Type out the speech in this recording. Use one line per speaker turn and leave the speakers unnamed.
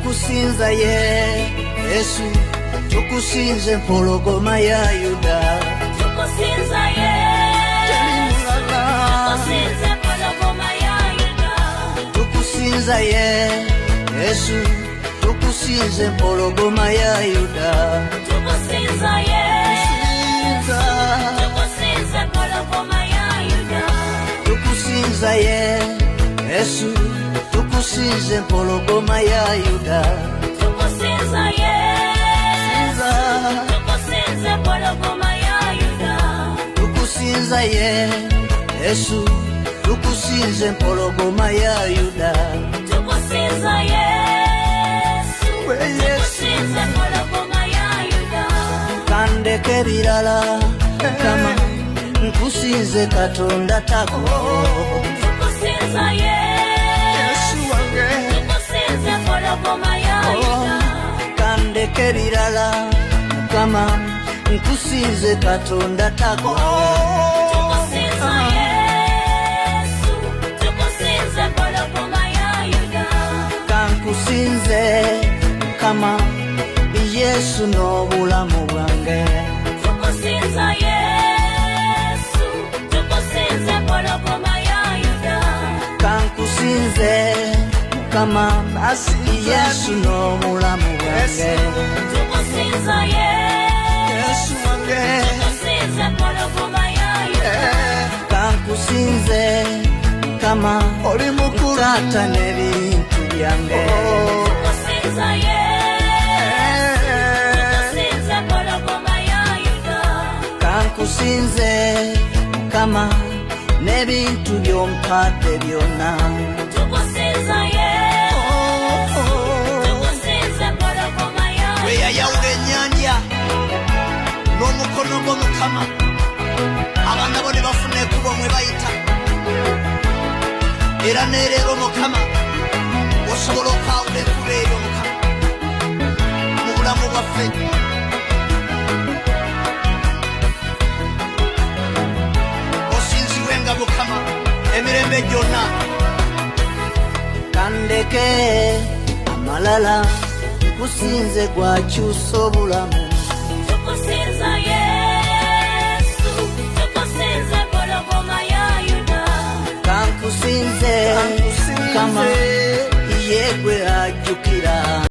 tukusinza Yesu, tukusinze mpologoma ya Yuda.
Tukusinza Yesu, tukusinze mpologoma ya Yuda.
Tukusinza Yesu, tukusinze mpologoma ya Yuda.
Tukusinza Yesu, tukusinze mpologoma ya Yuda.
Tukusinza Yesu, tukusinze mpologoma ya Yuda.
Tukusinza Yesu, tukusinze mpologoma ya Yuda.
Tukusinza Yesu, tukusinze mpologoma ya Yuda.
Tukusinza Yesu, tukusinze mpologoma ya Yuda.
Kandeke birala kama nkusinze Katonda tako.
Tukusinza Yesu, tukusinze mpologoma ya Yuda.
Kandeke birala kama nkusinze Katonda tako.
Tukusinza Yesu, tukusinze mpologoma ya Yuda.
Kankusinze kama Yesu n'obulamu bwange.
Tukusinza Yesu, tukusinze mpologoma ya Yuda.
Kankusinze kama Yesu n'obulamu bwange.
Tukusinza Yesu, tukusinze mpologoma ya Yuda.
Kankusinze kama oli mukulu Taata n'ebintu byange.
Tukusinza Yesu, tukusinze mpologoma ya Yuda.
Kankusinze kama n'ebintu by'ompadde byonna.
Tukusinza Yesu, tukusinze mpologoma ya Yuda.
Weyayawula ennyanja n'omukono gw'Omukama, abaana bo ne bafuna ekkubo mwe bayita. Era n'eleero Mukama osobola okwawula ekkubo eryo Mukama mu bulamu bwaffe. Osinzibwenga Mukama emirembe gyonna. Kandeke amalala nkusinze gwakyusa obulamu.
Tukusinza Yesu, tukusinze mpologoma ya Yuda.
Kankusinze kama ye gwe ajjukira.